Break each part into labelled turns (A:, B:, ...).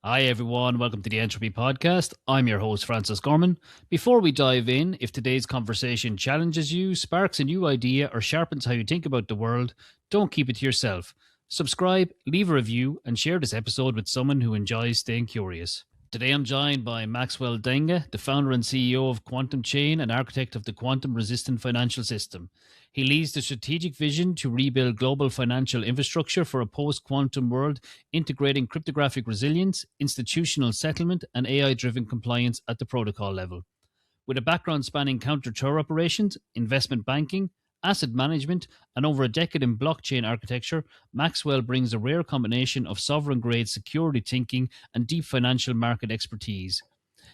A: Hi, everyone. Welcome to the Entropy Podcast. I'm your host, Francis Gorman. Before we dive in, if today's conversation challenges you, sparks a new idea, or sharpens how you think about the world, don't keep it to yourself. Subscribe, leave a review, and share this episode with someone who enjoys staying curious. Today, I'm joined by Maxwell Denga, the founder and CEO of Quantum Chain and architect of the quantum resistant financial system. He leads the strategic vision to rebuild global financial infrastructure for a post quantum world, integrating cryptographic resilience, institutional settlement, and AI driven compliance at the protocol level. With a background spanning counter terror operations, investment banking, asset management, and over a decade in blockchain architecture, Maxwell brings a rare combination of sovereign grade security thinking and deep financial market expertise.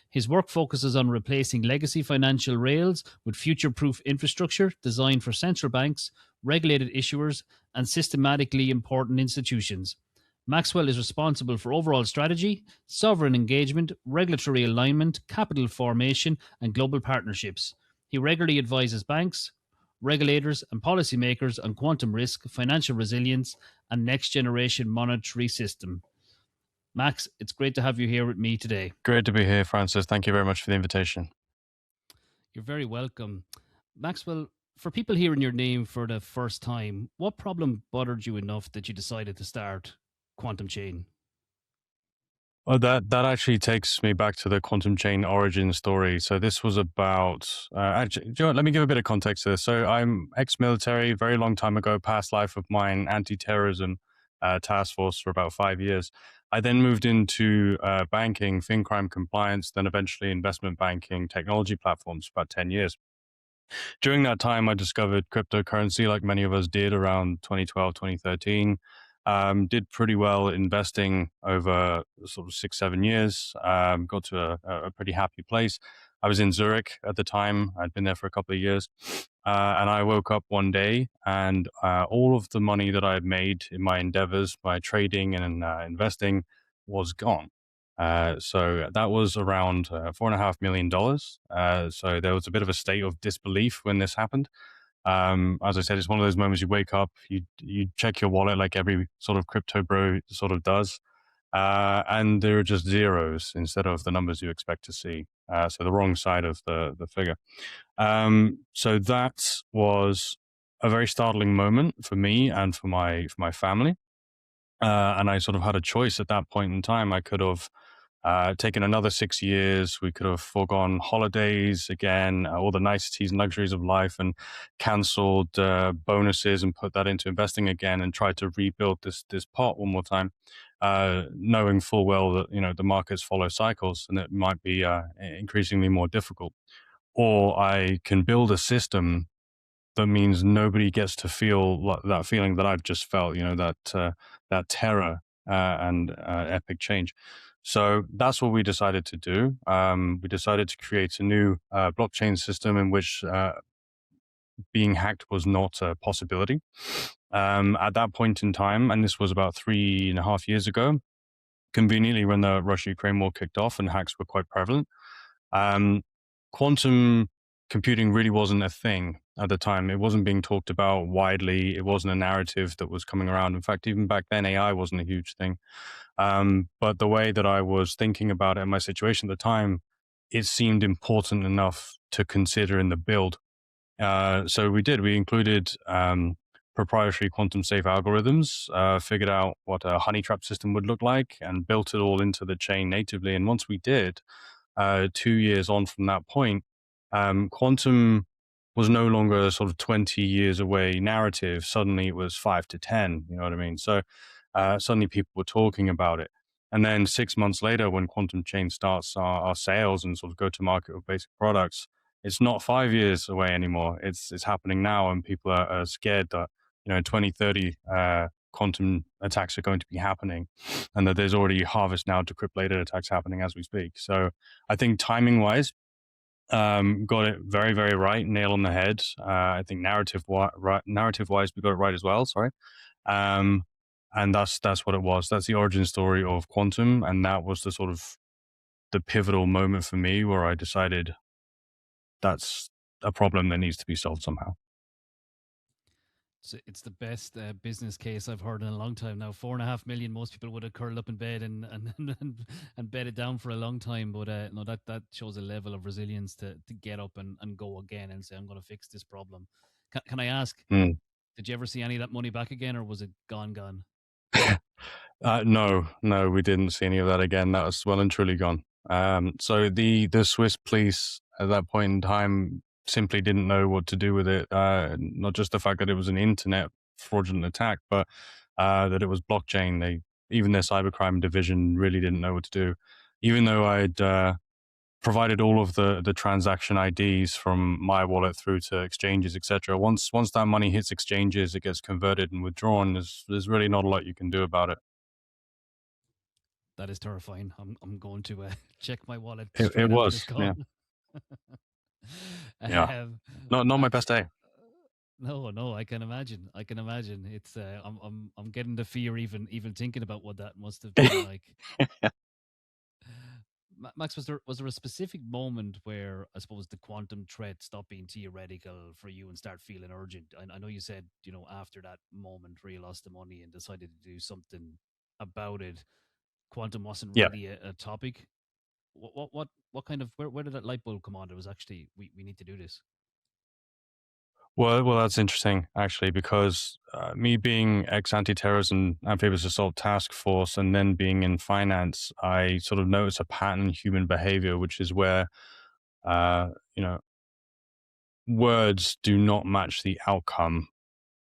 A: His work focuses on replacing legacy financial rails with future proof infrastructure designed for central banks, regulated issuers, and systematically important institutions. Maxwell is responsible for overall strategy, sovereign engagement, regulatory alignment, capital formation, and global partnerships. He regularly advises banks, regulators, and policymakers on quantum risk, financial resilience, and next generation monetary system. Max, it's great to have you here with me today.
B: Great to be here, Francis. Thank you very much for the invitation.
A: You're very welcome. Maxwell, for people hearing your name for the first time, what problem bothered you enough that you decided to start Quantum Chain?
B: Well, that actually takes me back to the quantum chain origin story. So this was about, actually, do you know what, let me give a bit of context to this. So I'm ex-military, very long time ago, past life of mine, anti-terrorism task force for about 5 years. I then moved into banking, fin crime compliance, then eventually investment banking, technology platforms for about 10 years. During that time, I discovered cryptocurrency like many of us did around 2012, 2013. Did pretty well investing over sort of 6-7 years. Got to a pretty happy place. I was in Zurich at the time. I'd been there for a couple of years. And I woke up one day and all of the money that I had made in my endeavors by trading and investing was gone. So that was around $4.5 million. So there was a bit of a state of disbelief when this happened. As I said, it's one of those moments you wake up, you check your wallet like every sort of crypto bro sort of does, and there are just zeros instead of the numbers you expect to see. So the wrong side of the figure. So that was a very startling moment for me and for my family. And I sort of had a choice at that point in time. I could have taken another 6 years. We could have foregone holidays again, all the niceties and luxuries of life, and cancelled bonuses and put that into investing again and tried to rebuild this pot one more time, knowing full well that the markets follow cycles and it might be increasingly more difficult. Or I can build a system that means nobody gets to feel that feeling that I've just felt, that terror and epic change. So that's what we decided to do. We decided to create a new blockchain system in which being hacked was not a possibility. At that point in time, and this was about 3.5 years ago, conveniently when the Russia-Ukraine war kicked off and hacks were quite prevalent, quantum computing really wasn't a thing at the time. It wasn't being talked about widely. It wasn't a narrative that was coming around. In fact, even back then, AI wasn't a huge thing. But the way that I was thinking about it in my situation at the time, it seemed important enough to consider in the build. So we did. We included proprietary quantum safe algorithms, figured out what a honey trap system would look like, and built it all into the chain natively. And once we did, 2 years on from that point, quantum was no longer a sort of 20 years away narrative. Suddenly it was 5 to 10, you know what I mean? So suddenly people were talking about it. And then 6 months later, when Quantum Chain starts our sales and sort of go to market with basic products, it's not 5 years away anymore. It's happening now, and people are scared that, in 2030, quantum attacks are going to be happening, and that there's already harvest now decrypt-laden attacks happening as we speak. So I think timing-wise, got it very, very right, nail on the head. I think narrative-wise, we got it right as well. Sorry, and that's what it was. That's the origin story of quantum, and that was the sort of the pivotal moment for me where I decided that's a problem that needs to be solved somehow.
A: It's the best business case I've heard in a long time now. 4.5 million. Most people would have curled up in bed and bedded down for a long time. But no, that shows a level of resilience to get up and go again and say, I'm going to fix this problem. Can I ask,
B: Mm.
A: did you ever see any of that money back again, or was it gone?
B: No, we didn't see any of that again. That was well and truly gone. So the Swiss police at that point in time simply didn't know what to do with it. Not just the fact that it was an internet fraudulent attack, but that it was blockchain. Even their cybercrime division really didn't know what to do. Even though I'd provided all of the transaction IDs from my wallet through to exchanges, etc. Once that money hits exchanges, it gets converted and withdrawn. There's really not a lot you can do about it.
A: That is terrifying. I'm going to check my wallet
B: It
A: straight after this
B: was,
A: call.
B: yeah, yeah.
A: um,
B: Not my
A: Max,
B: best day.
A: no, no, I can imagine. I can imagine. It's I'm getting the fear even thinking about what that must have been like. Max, was there a specific moment where I suppose the quantum threat stopped being theoretical for you and start feeling urgent? I know you said after that moment where you lost the money and decided to do something about it, quantum wasn't
B: Yeah.
A: really a topic. What kind of where did that light bulb come on? It was actually we need to do this.
B: Well, that's interesting actually, because me being ex anti-terrorism amphibious assault task force and then being in finance, I sort of noticed a pattern in human behavior, which is where uh, you know words do not match the outcome.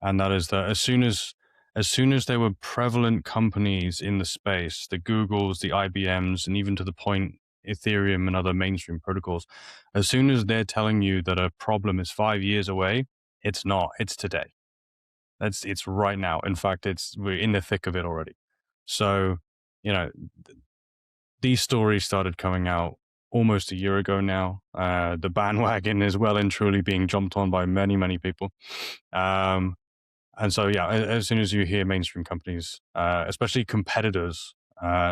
B: And that is that as soon as there were prevalent companies in the space, the Googles, the IBMs, and even to the point Ethereum and other mainstream protocols, as soon as they're telling you that a problem is 5 years away, it's not. It's today. It's right now. In fact, we're in the thick of it already. So, you know, these stories started coming out almost a year ago now. The bandwagon is well and truly being jumped on by many, many people. Um, and so, yeah, as soon as you hear mainstream companies, especially competitors,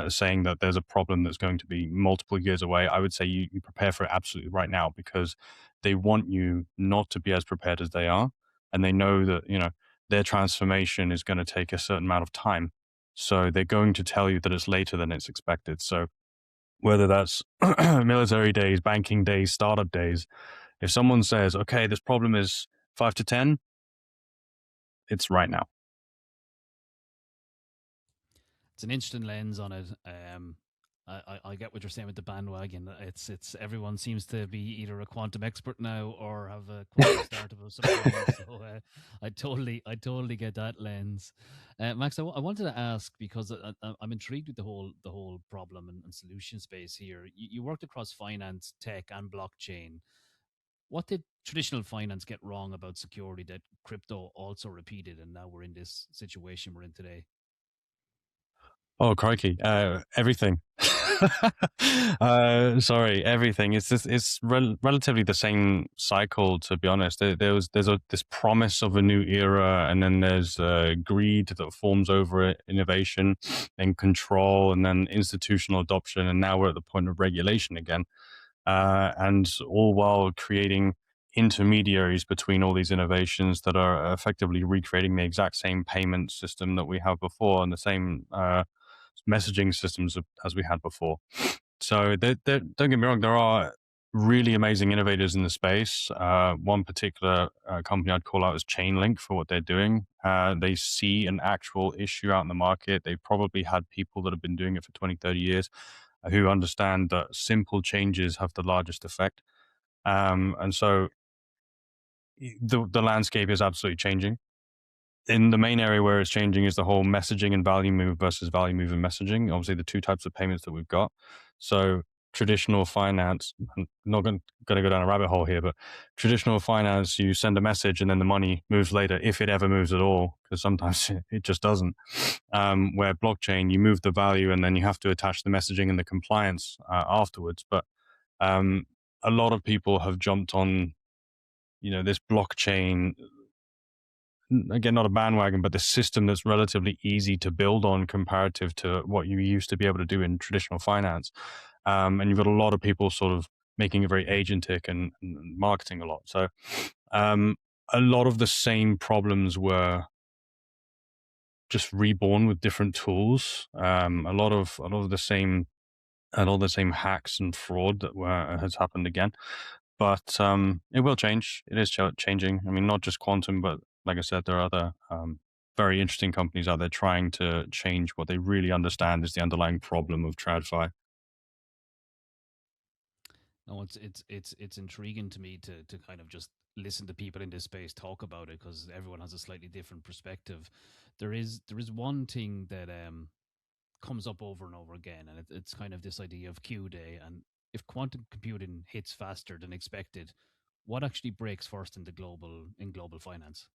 B: saying that there's a problem that's going to be multiple years away, I would say you prepare for it absolutely right now, because they want you not to be as prepared as they are. And they know that, their transformation is going to take a certain amount of time. So they're going to tell you that it's later than it's expected. So whether that's military days, banking days, startup days, if someone says, okay, this problem is 5 to 10, it's right now.
A: It's an interesting lens on it. I get what you're saying with the bandwagon. It's everyone seems to be either a quantum expert now or have a quantum startup of some kind. So I totally get that lens. Max, I wanted to ask because I'm intrigued with the whole problem and solution space here. You worked across finance, tech, and blockchain. What did traditional finance get wrong about security that crypto also repeated, and now we're in this situation we're in today?
B: Oh, crikey. Everything. Sorry, everything. It's relatively the same cycle, to be honest. There's this promise of a new era, and then there's greed that forms over it, innovation, and control, and then institutional adoption, and now we're at the point of regulation again. And all while creating intermediaries between all these innovations that are effectively recreating the exact same payment system that we have before and the same messaging systems as we had before. So don't get me wrong, there are really amazing innovators in the space. One particular company I'd call out is Chainlink for what they're doing. They see an actual issue out in the market. They probably had people that have been doing it for 20, 30 years who understand that simple changes have the largest effect. And so the landscape is absolutely changing. In the main area where it's changing is the whole messaging and value move versus value move and messaging. Obviously, the two types of payments that we've got. So traditional finance, I'm not going to go down a rabbit hole here, but traditional finance, you send a message and then the money moves later, if it ever moves at all, because sometimes it just doesn't. Where blockchain, you move the value and then you have to attach the messaging and the compliance afterwards. But um, a lot of people have jumped on, this blockchain, again, not a bandwagon, but the system that's relatively easy to build on comparative to what you used to be able to do in traditional finance. And you've got a lot of people sort of making it very agentic and marketing a lot. So a lot of the same problems were just reborn with different tools. A lot of the same hacks and fraud that has happened again. But it will change. It is changing. I mean, not just quantum, but like I said, there are other very interesting companies out there trying to change what they really understand is the underlying problem of TradFi.
A: No, it's intriguing to me to kind of just listen to people in this space talk about it because everyone has a slightly different perspective. There is one thing that comes up over and over again, and it's kind of this idea of Q day. And if quantum computing hits faster than expected, what actually breaks first in global finance?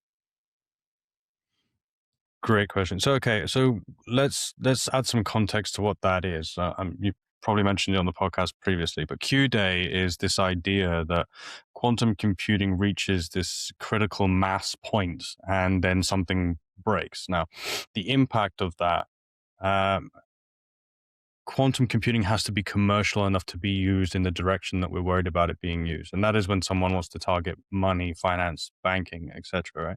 B: Great question. So okay, so let's add some context to what that is. You probably mentioned it on the podcast previously, but Q day is this idea that quantum computing reaches this critical mass point and then something breaks. Now, the impact of that, um, quantum computing has to be commercial enough to be used in the direction that we're worried about it being used, and that is when someone wants to target money, finance, banking, etc. Right?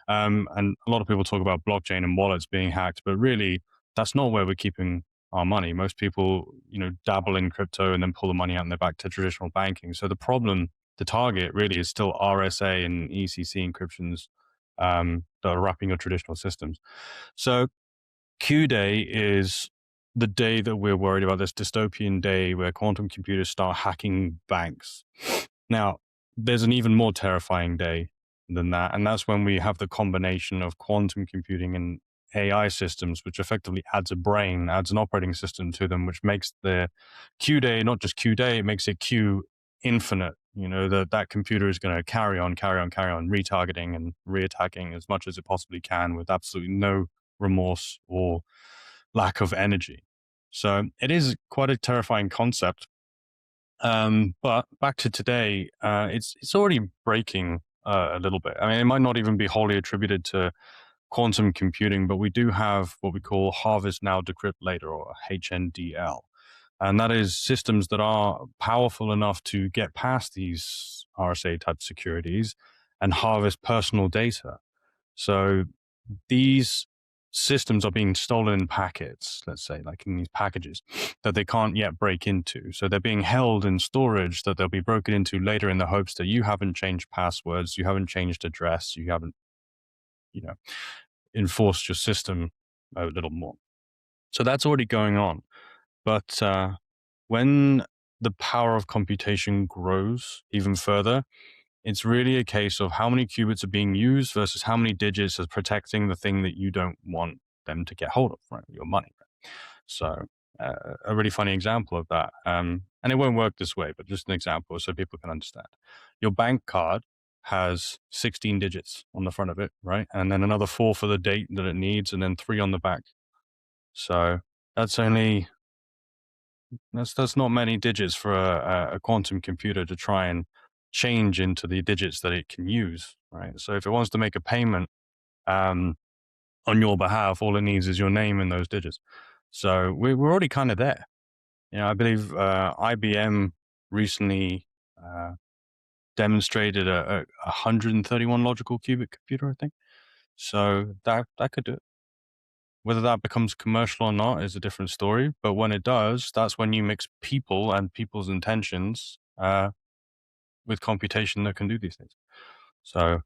B: And a lot of people talk about blockchain and wallets being hacked, but really, that's not where we're keeping our money. Most people, dabble in crypto and then pull the money out and they're back to traditional banking. So the problem, the target, really is still RSA and ECC encryptions that are wrapping your traditional systems. So Q Day is the day that we're worried about, this dystopian day where quantum computers start hacking banks. Now, there's an even more terrifying day than that, and that's when we have the combination of quantum computing and AI systems, which effectively adds a brain, adds an operating system to them, which makes the Q Day not just Q Day, it makes it Q infinite. That computer is going to carry on, retargeting and reattacking as much as it possibly can with absolutely no remorse or lack of energy. So it is quite a terrifying concept. But back to today, it's already breaking a little bit. I mean, it might not even be wholly attributed to quantum computing, but we do have what we call harvest now, decrypt later, or HNDL. And that is systems that are powerful enough to get past these RSA type securities and harvest personal data. So these systems are being stolen in packets, let's say, like in these packages that they can't yet break into. So they're being held in storage that they'll be broken into later in the hopes that you haven't changed passwords, you haven't changed address, you haven't, enforced your system a little more. So that's already going on. But when the power of computation grows even further, it's really a case of how many qubits are being used versus how many digits is protecting the thing that you don't want them to get hold of, right? Your money. So a really funny example of that. And it won't work this way, but just an example so people can understand. Your bank card has 16 digits on the front of it, right? And then another 4 for the date that it needs, and then 3 on the back. So that's not many digits for a quantum computer to try and change into the digits that it can use, right? So if it wants to make a payment on your behalf, all it needs is your name and those digits. So we're already kind of there. I believe IBM recently demonstrated a 131 logical qubit computer, I think. So that could do it. Whether that becomes commercial or not is a different story. But when it does, that's when you mix people and people's intentions with computation that can do these things. So,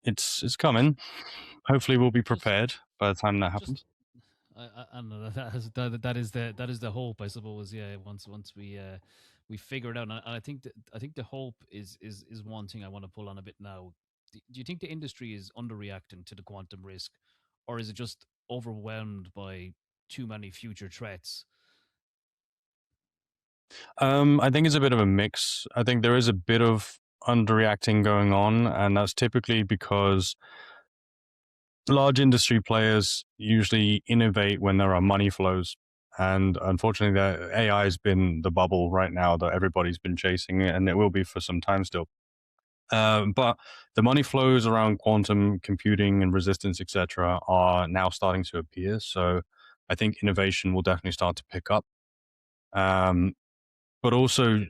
B: it's coming. Hopefully, we'll be prepared by the time that happens.
A: I don't know. That is the hope, I suppose. Yeah. Once we figure it out, and I think the hope is one thing I want to pull on a bit now. Do you think the industry is underreacting to the quantum risk, or is it just overwhelmed by too many future threats?
B: I think it's a bit of a mix. I think there is a bit of underreacting going on, and that's typically because large industry players usually innovate when there are money flows. And unfortunately, the AI has been the bubble right now that everybody's been chasing, and it will be for some time still. But the money flows around quantum computing and resistance, etc., are now starting to appear. So I think innovation will definitely start to pick up. But also,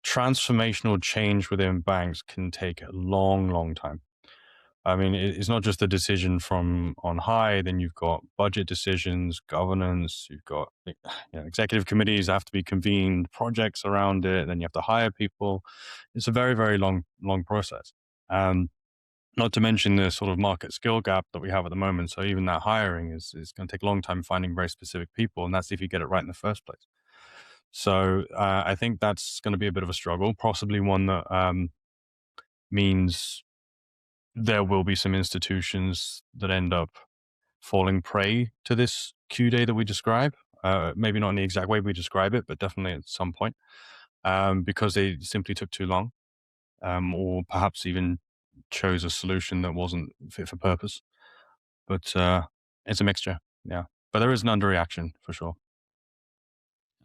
B: transformational change within banks can take a long, long time. I mean, it's not just a decision from on high. Then you've got budget decisions, governance. You've got executive committees have to be convened, projects around it. Then you have to hire people. It's a very, very long, long process. Not to mention the sort of market skill gap that we have at the moment. So even that hiring is going to take a long time finding very specific people, and that's if you get it right in the first place. So I think that's going to be a bit of a struggle, possibly one that means there will be some institutions that end up falling prey to this Q day that we describe. Maybe not in the exact way we describe it, but definitely at some point, because they simply took too long, or perhaps even chose a solution that wasn't fit for purpose. But it's a mixture, yeah. But there is an underreaction for sure.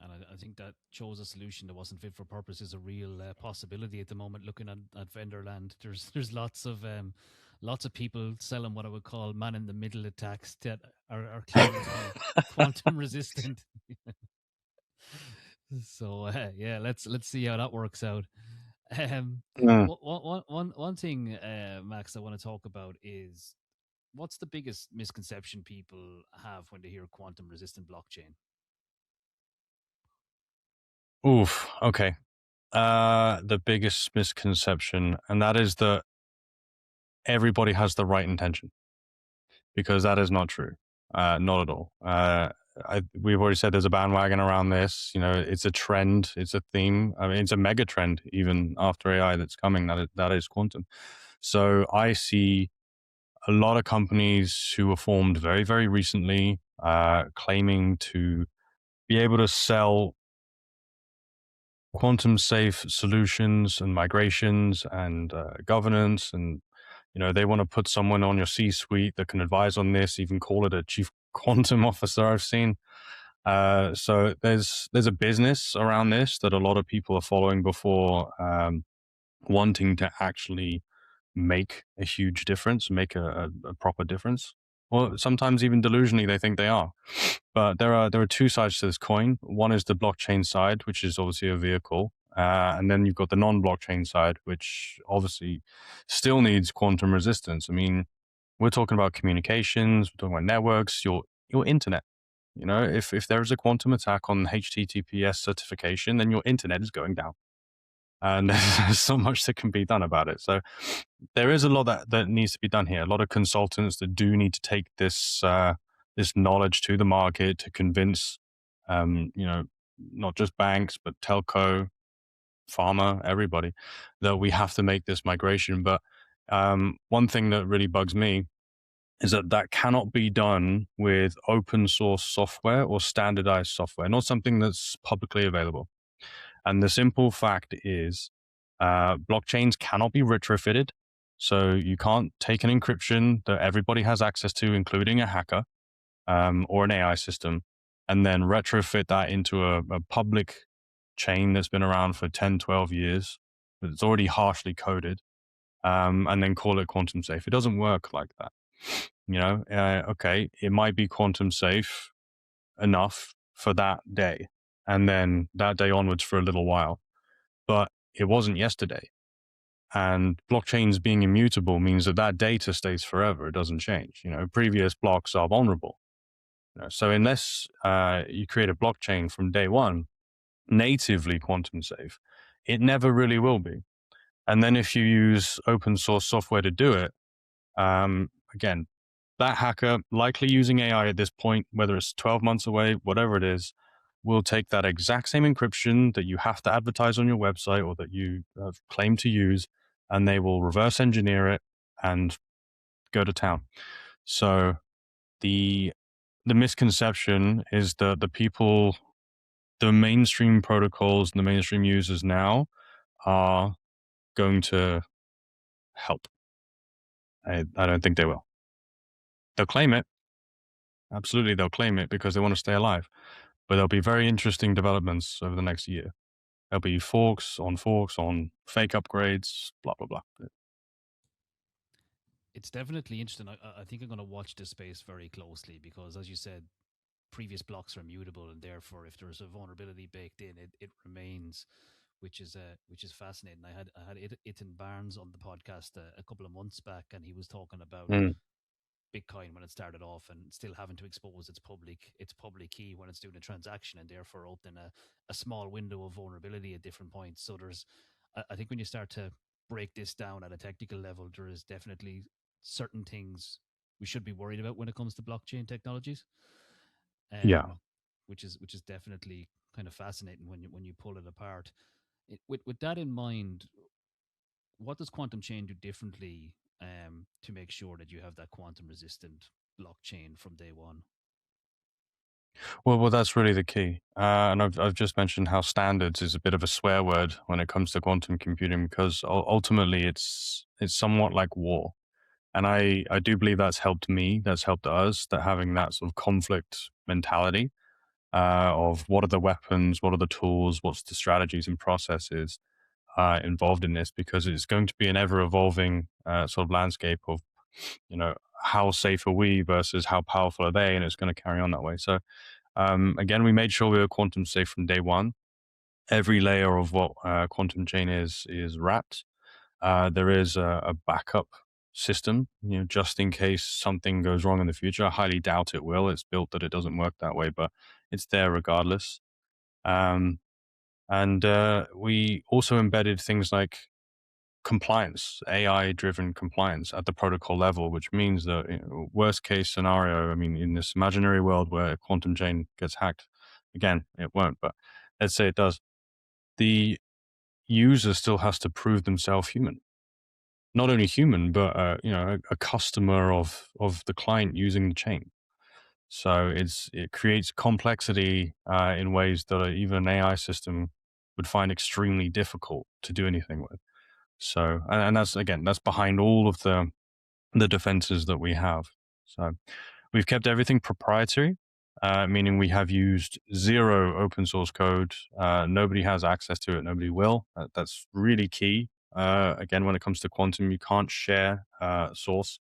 A: And I think that chose a solution that wasn't fit for purpose is a real possibility at the moment. Looking at vendor land, there's lots of people selling what I would call man in the middle attacks that are claiming to be quantum resistant. So yeah, let's see how that works out.
B: Mm.
A: One thing, Max, I want to talk about is what's the biggest misconception people have when they hear quantum resistant blockchain?
B: Oof. Okay. The biggest misconception, and that is that everybody has the right intention, because that is not true. Not at all. We've already said there's a bandwagon around this. It's a trend. It's a theme. I mean, it's a mega trend even after AI that's coming. That is quantum. So I see a lot of companies who were formed very, very recently, claiming to be able to sell quantum safe solutions and migrations and governance. And they want to put someone on your C-suite that can advise on this, even call it a chief quantum officer. I've seen. So there's a business around this that a lot of people are following before wanting to actually make a huge difference, make a proper difference. Or sometimes even delusionally, they think they are. But there are two sides to this coin. One is the blockchain side, which is obviously a vehicle, and then you've got the non-blockchain side, which obviously still needs quantum resistance. I mean, we're talking about communications, we're talking about networks, your internet. If there is a quantum attack on HTTPS certification, then your internet is going down, and there's so much that can be done about it. So there is a lot that needs to be done here. A lot of consultants that do need to take this this knowledge to the market to convince, not just banks but telco, pharma, everybody, that we have to make this migration. But one thing that really bugs me is that cannot be done with open source software or standardized software, not something that's publicly available. And the simple fact is, blockchains cannot be retrofitted. So you can't take an encryption that everybody has access to, including a hacker or an AI system, and then retrofit that into a public chain that's been around for 10, 12 years, that's already harshly coded, and then call it quantum safe. It doesn't work like that. Okay, it might be quantum safe enough for that day, and then that day onwards for a little while, but it wasn't yesterday. And blockchains being immutable means that data stays forever. It doesn't change. Previous blocks are vulnerable. So unless you create a blockchain from day one, natively quantum safe, it never really will be. And then if you use open source software to do it, again, that hacker, likely using AI at this point, whether it's 12 months away, whatever it is, will take that exact same encryption that you have to advertise on your website or that you claim to use, and they will reverse engineer it and go to town. So the misconception is that the mainstream protocols and the mainstream users now are going to help. I don't think they will. They'll claim it. Absolutely, they'll claim it because they want to stay alive. But there'll be very interesting developments over the next year. There'll be forks on fake upgrades, blah, blah, blah.
A: It's definitely interesting. I think I'm going to watch this space very closely because, as you said, previous blocks are immutable, and therefore, if there's a vulnerability baked in, it remains. which is fascinating. I had Ethan Barnes on the podcast a couple of months back, and he was talking about
B: Mm.
A: Bitcoin when it started off, and still having to expose its public key when it's doing a transaction, and therefore opening a small window of vulnerability at different points. So I think when you start to break this down at a technical level, there is definitely certain things we should be worried about when it comes to blockchain technologies,
B: Yeah.
A: um, which is definitely kind of fascinating when you pull it apart. With that in mind, what does quantum chain do differently to make sure that you have that quantum resistant blockchain from day one?
B: Well, that's really the key. And I've just mentioned how standards is a bit of a swear word when it comes to quantum computing because ultimately it's somewhat like war. And I do believe that's helped me, that's helped us, that having that sort of conflict mentality of what are the weapons, what are the tools, what's the strategies and processes involved in this, because it's going to be an ever evolving sort of landscape of, you know, how safe are we versus how powerful are they, and it's going to carry on that way. So again, we made sure we were quantum safe from day one. Every layer of what quantum chain is wrapped. There is a backup system, you know, just in case something goes wrong in the future. I highly doubt it will. It's built that it doesn't work that way, but it's there regardless. Um, and we also embedded things like compliance, AI-driven compliance at the protocol level, which means that, you know, worst case scenario, I mean, in this imaginary world where a quantum chain gets hacked, again, it won't, but let's say it does, the user still has to prove themselves human. Not only human, but you know, a customer of the client using the chain. So it creates complexity in ways that even an AI system would find extremely difficult to do anything with. So, and that's again, that's behind all of the defenses that we have. So, we've kept everything proprietary, meaning we have used zero open source code. Nobody has access to it. Nobody will. That's really key. Again, when it comes to quantum, you can't share source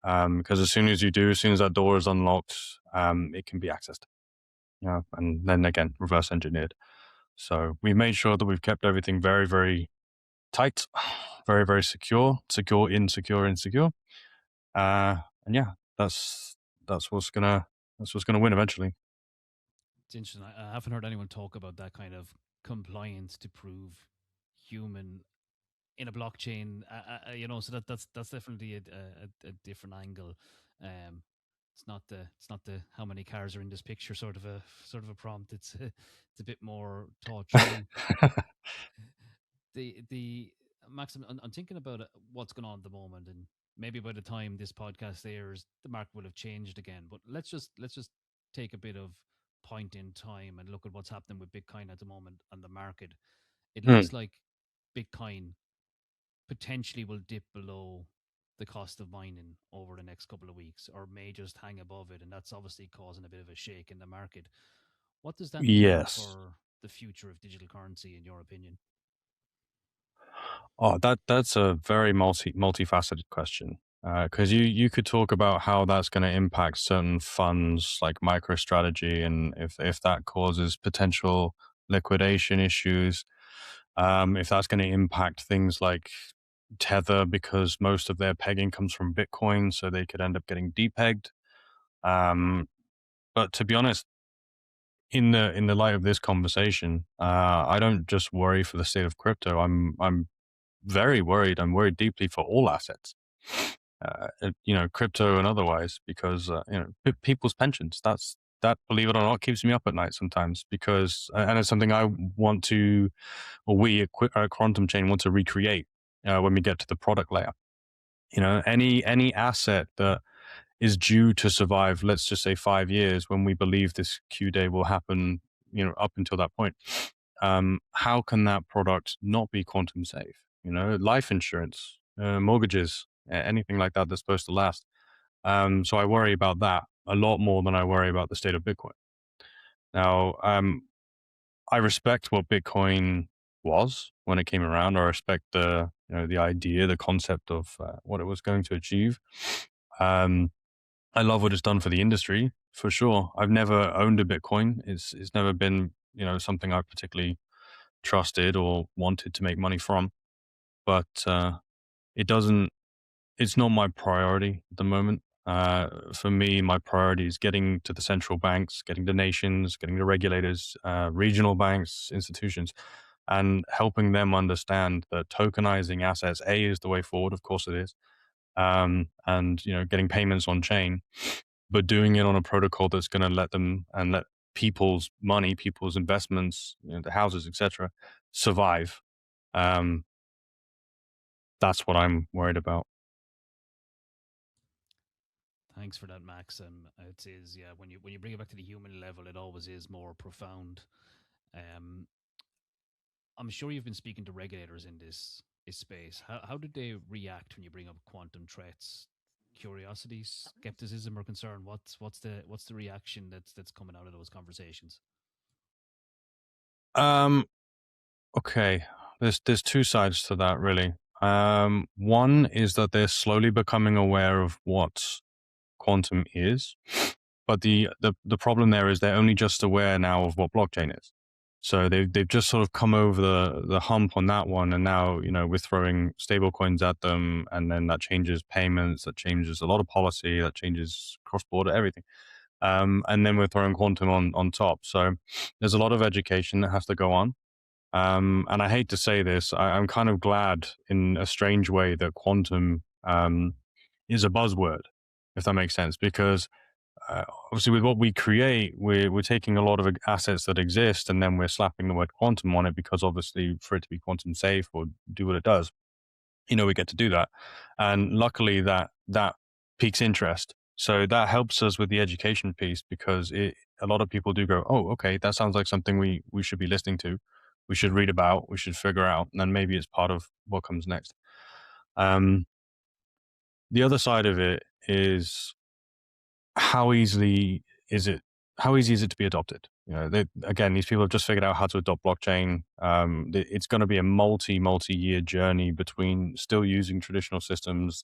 B: because as soon as you do, as soon as that door is unlocked, it can be accessed. Yeah, and then again, reverse engineered. So we made sure that we've kept everything very, very tight, very, very secure, secure, insecure, insecure. And yeah, that's that's what's gonna that's what's gonna win eventually.
A: It's interesting. I haven't heard anyone talk about that kind of compliance to prove human in a blockchain. So that's definitely a different angle. Um, it's not the how many cars are in this picture sort of a prompt. It's a bit more thought through. The Max, I'm thinking about what's going on at the moment, and maybe by the time this podcast airs, the market will have changed again. But let's just take a bit of point in time and look at what's happening with Bitcoin at the moment on the market. It
B: Mm.
A: looks like Bitcoin potentially will dip below the cost of mining over the next couple of weeks, or may just hang above it, and that's obviously causing a bit of a shake in the market. What does that mean
B: Yes.
A: for the future of digital currency, in your opinion?
B: Oh, that's a very multifaceted question. Because you could talk about how that's going to impact certain funds like MicroStrategy, and if that causes potential liquidation issues, if that's going to impact things like Tether because most of their pegging comes from Bitcoin, so they could end up getting depegged. Um, but to be honest, in the light of this conversation, I don't just worry for the state of crypto. I'm very worried. I'm worried deeply for all assets, you know, crypto and otherwise, because you know, people's pensions. That, believe it or not, keeps me up at night sometimes because, and it's something I want to, or we at Quantum Chain want to recreate when we get to the product layer. You know, any asset that is due to survive, let's just say 5 years, when we believe this Q day will happen, you know, up until that point. How can that product not be quantum safe? You know, life insurance, mortgages, anything like that that's supposed to last. So I worry about that a lot more than I worry about the state of Bitcoin. Now, I respect what Bitcoin was when it came around. I respect the, you know, the idea, the concept of what it was going to achieve. Um, I love what it's done for the industry, for sure. I've never owned a Bitcoin. It's never been, you know, something I particularly trusted or wanted to make money from. But it doesn't. It's not my priority at the moment. For me, my priority is getting to the central banks, getting to nations, getting to regulators, regional banks, institutions, and helping them understand that tokenizing assets, is the way forward. Of course, it is. And getting payments on chain, but doing it on a protocol that's going to let them and let people's money, people's investments, the houses, etc., survive. Um, that's what I'm worried about.
A: Thanks for that, Max. It is, yeah, when you bring it back to the human level, it always is more profound. Um, I'm sure you've been speaking to regulators in this space. How did they react when you bring up quantum threats? Curiosity, skepticism, or concern? What's the reaction that's coming out of those conversations?
B: Um, okay, there's two sides to that really. One is that they're slowly becoming aware of what quantum is, but the problem there is they're only just aware now of what blockchain is. So they've just sort of come over the hump on that one, and now we're throwing stable coins at them, and then that changes payments, that changes a lot of policy, that changes cross border everything, and then we're throwing quantum on top. So there's a lot of education that has to go on. And I hate to say this, I'm kind of glad in a strange way that quantum is a buzzword, if that makes sense, because obviously with what we create, we're taking a lot of assets that exist and then we're slapping the word quantum on it because obviously for it to be quantum safe or do what it does, we get to do that. And luckily that piques interest. So that helps us with the education piece because a lot of people do go, oh, okay, that sounds like something we should be listening to. We should read about, we should figure out, and then maybe it's part of what comes next. Um, the other side of it is how easily is it how easy is it to be adopted? Again, these people have just figured out how to adopt blockchain. It's going to be a multi-year journey between still using traditional systems,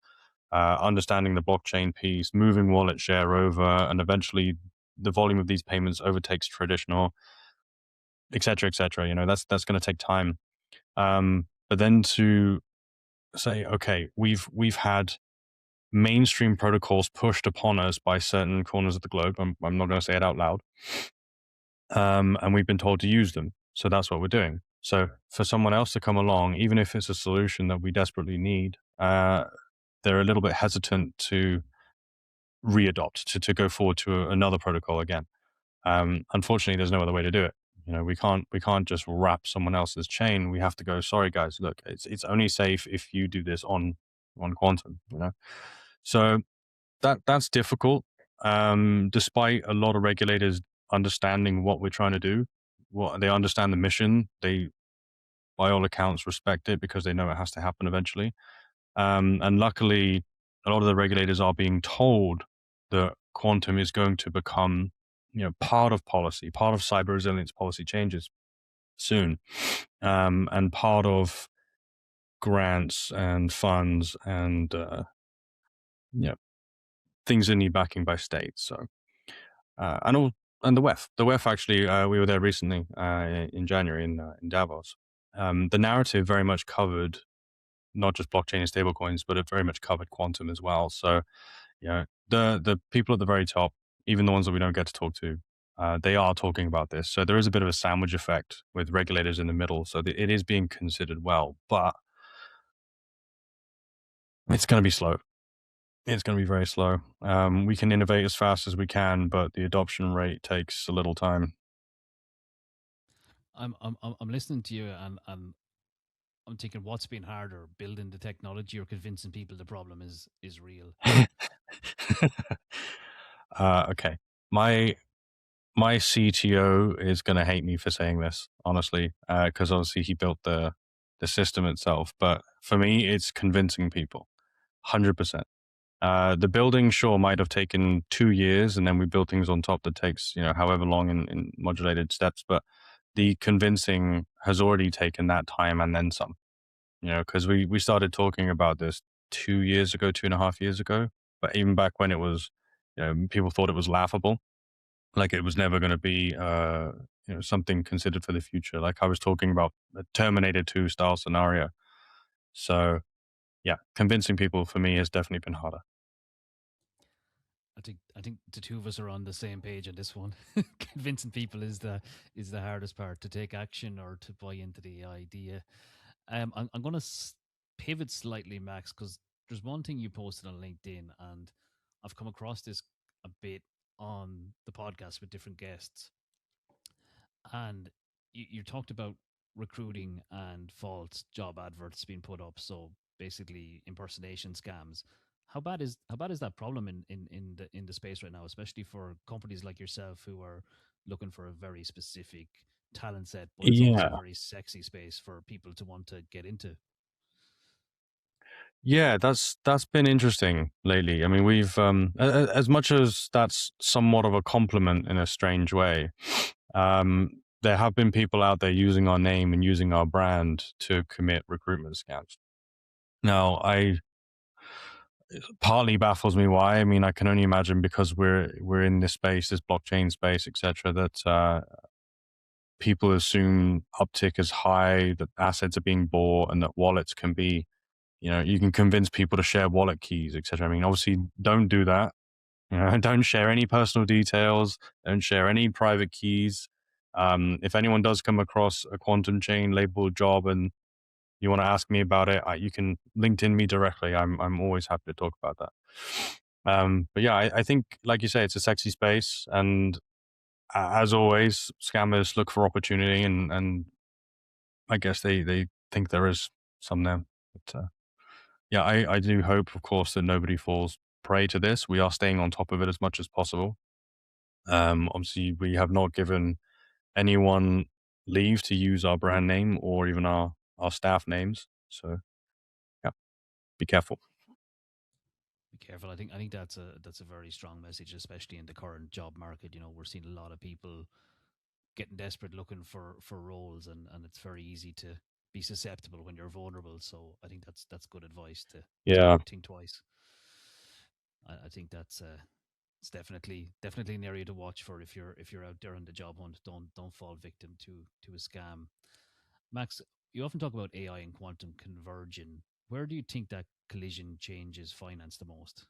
B: understanding the blockchain piece, moving wallet share over, and eventually the volume of these payments overtakes traditional, et cetera, et cetera. That's going to take time. But then to say, okay, we've had mainstream protocols pushed upon us by certain corners of the globe. I'm not going to say it out loud. And we've been told to use them. So that's what we're doing. So for someone else to come along, even if it's a solution that we desperately need, they're a little bit hesitant to readopt, to go forward to another protocol again. Unfortunately, there's no other way to do it. We can't just wrap someone else's chain. We have to go, sorry guys, look, it's only safe if you do this on quantum. So that's difficult. Despite a lot of regulators understanding what we're trying to do, they understand the mission. They, by all accounts, respect it because they know it has to happen eventually. And luckily, a lot of the regulators are being told that quantum is going to become, part of policy, part of cyber resilience policy changes soon, and part of grants and funds and things that need backing by states. So, and the WEF actually, we were there recently in January in Davos. The narrative very much covered not just blockchain and stablecoins, but it very much covered quantum as well. So, the people at the very top, even the ones that we don't get to talk to, they are talking about this. So there is a bit of a sandwich effect with regulators in the middle. So it is being considered well, but it's going to be slow. It's going to be very slow. We can innovate as fast as we can, but the adoption rate takes a little time.
A: I'm listening to you and I'm thinking what's been harder, building the technology or convincing people the problem is real.
B: Okay, my CTO is going to hate me for saying this, honestly, because obviously he built the system itself. But for me, it's convincing people, 100%. The building, sure, might have taken 2 years, and then we build things on top that takes, however long in modulated steps. But the convincing has already taken that time and then some, because we started talking about this 2 years ago, 2.5 years ago. But even back when it was, people thought it was laughable, like it was never going to be something considered for the future. Like I was talking about a Terminator 2 style scenario. So yeah, convincing people for me has definitely been harder.
A: I think the two of us are on the same page on this one. Convincing people is the hardest part, to take action or to buy into the idea. I'm going to pivot slightly, Max, because there's one thing you posted on LinkedIn, and I've come across this a bit on the podcast with different guests, and you talked about recruiting and false job adverts being put up. So basically, impersonation scams. How bad is that problem in the space right now, especially for companies like yourself who are looking for a very specific talent set, but it's also a
B: Yeah.
A: very sexy space for people to want to get into.
B: Yeah, that's been interesting lately. I mean, we've as much as that's somewhat of a compliment in a strange way. There have been people out there using our name and using our brand to commit recruitment scams. Now, I partly baffles me why. I mean, I can only imagine because we're in this space, this blockchain space, etc. That people assume uptick is high, that assets are being bought, and that wallets can be, you can convince people to share wallet keys, etc. I mean, obviously, don't do that. Don't share any personal details. Don't share any private keys. If anyone does come across a quantum chain labeled job and you want to ask me about it, you can LinkedIn me directly. I'm always happy to talk about that. But yeah, I think, like you say, it's a sexy space, and as always, scammers look for opportunity, and I guess they think there is some there. But yeah, I do hope, of course, that nobody falls prey to this. We are staying on top of it as much as possible. Obviously, we have not given anyone leave to use our brand name or even our staff names. So yeah, be careful.
A: Be careful. I think that's a very strong message, especially in the current job market. We're seeing a lot of people getting desperate looking for roles, and it's very easy to be susceptible when you're vulnerable. So I think that's good advice to
B: Yeah,
A: think twice. I think that's it's definitely an area to watch for if you're out there on the job hunt. Don't fall victim to a scam. Max, you often talk about AI and quantum convergence. Where do you think that collision changes finance the most?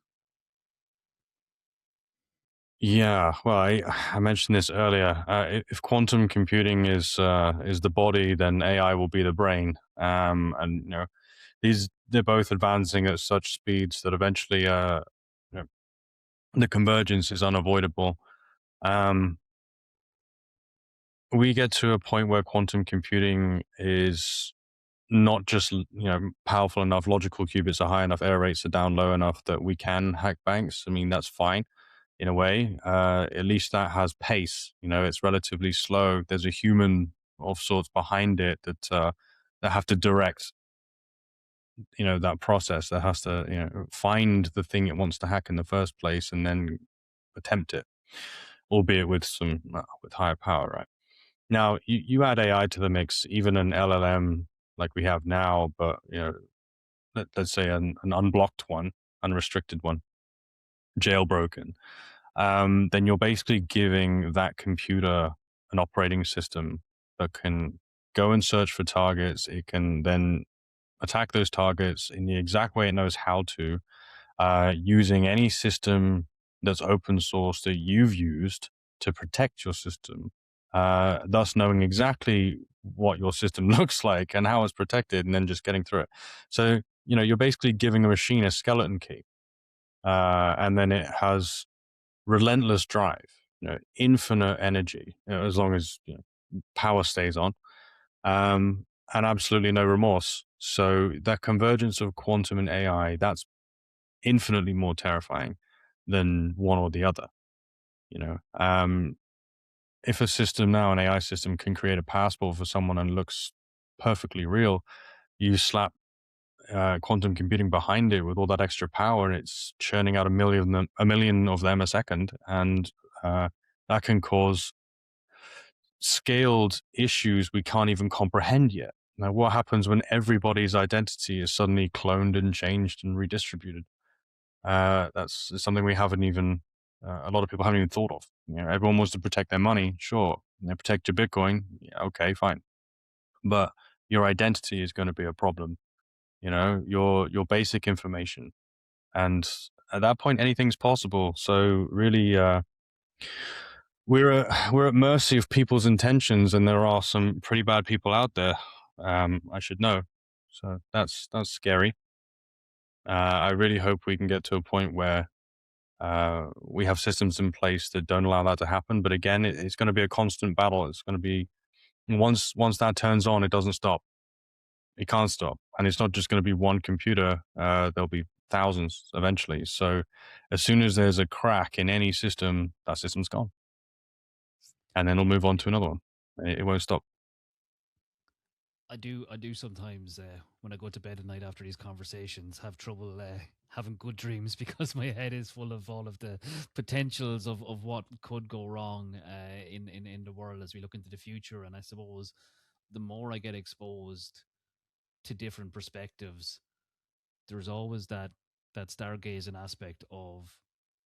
B: yeah. Well, I mentioned this earlier. If quantum computing is the body, then AI will be the brain. And they're both advancing at such speeds that eventually, you know, the convergence is unavoidable. Um, we get to a point where quantum computing is not just powerful enough, logical qubits are high enough, error rates are down low enough that we can hack banks. I mean, that's fine in a way. At least that has pace. It's relatively slow. There's a human of sorts behind it that have to direct that process, that has to find the thing it wants to hack in the first place and then attempt it, albeit with with higher power, right? Now, you add AI to the mix, even an LLM like we have now, but let's say an unblocked one, unrestricted one, jailbroken, then you're basically giving that computer an operating system that can go and search for targets. It can then attack those targets in the exact way it knows how to, using any system that's open source that you've used to protect your system, thus knowing exactly what your system looks like and how it's protected, and then just getting through it. So, you're basically giving a machine a skeleton key, and then it has relentless drive, infinite energy, as long as power stays on, and absolutely no remorse. So that convergence of quantum and AI, that's infinitely more terrifying than one or the other. You know, if a system now, an AI system, can create a passport for someone and looks perfectly real, you slap quantum computing behind it with all that extra power, and it's churning out a million of them a second, and that can cause scaled issues we can't even comprehend yet. Now, what happens when everybody's identity is suddenly cloned and changed and redistributed? That's something we haven't even, a lot of people haven't even thought of. Everyone wants to protect their money, sure, protect your Bitcoin. Yeah, okay, fine. But your identity is going to be a problem. Your basic information, and at that point, anything's possible. So really, we're at mercy of people's intentions, and there are some pretty bad people out there. I should know. So that's scary. I really hope we can get to a point where we have systems in place that don't allow that to happen. But again, it's going to be a constant battle. It's going to be once that turns on, it doesn't stop. It can't stop, and it's not just going to be one computer. There'll be thousands eventually. So as soon as there's a crack in any system, that system's gone, and then it'll move on to another one. It won't stop.
A: I do sometimes when I go to bed at night after these conversations have trouble having good dreams because my head is full of all of the potentials of what could go wrong in the world as we look into the future. And I suppose the more I get exposed to different perspectives, there's always that stargazing aspect of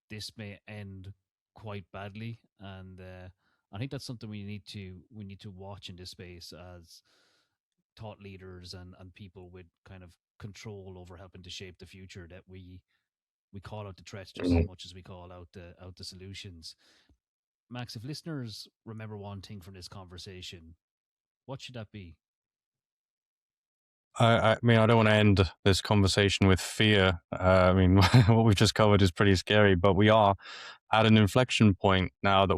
A: this may end quite badly, and I think that's something we need to watch in this space as thought leaders and people with kind of control over helping to shape the future, that we call out the threats just as
B: Mhm.
A: much as we call out the solutions. Max, if listeners remember one thing from this conversation, what should that be?
B: I mean, I don't want to end this conversation with fear. I mean, what we've just covered is pretty scary, but we are at an inflection point now that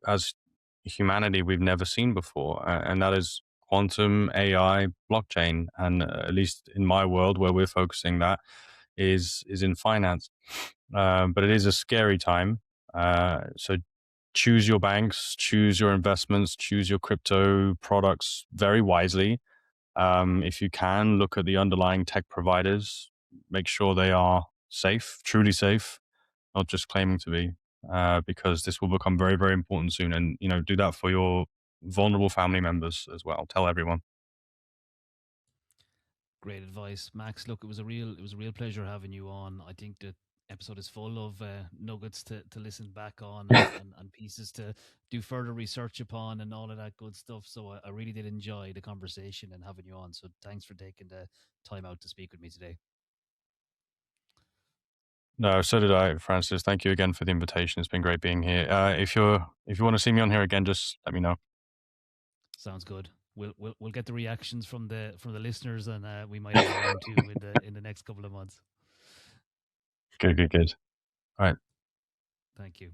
B: as humanity, we've never seen before, and that is quantum AI blockchain. And at least in my world, where we're focusing, that is in finance. But it is a scary time. So choose your banks, choose your investments, choose your crypto products very wisely. If you can, look at the underlying tech providers, make sure they are safe, truly safe, not just claiming to be, because this will become very, very important soon. And do that for your vulnerable family members as well. Tell everyone.
A: Great advice, Max. Look, it was a real pleasure having you on. I think the episode is full of nuggets to listen back on, and pieces to do further research upon and all of that good stuff. So I really did enjoy the conversation and having you on. So thanks for taking the time out to speak with me today.
B: No, so did I, Francis. Thank you again for the invitation. It's been great being here. If you want to see me on here again, just let me know.
A: Sounds good. We'll get the reactions from the listeners, and we might have a round two in the next couple of months.
B: Good, good, good. All right.
A: Thank you.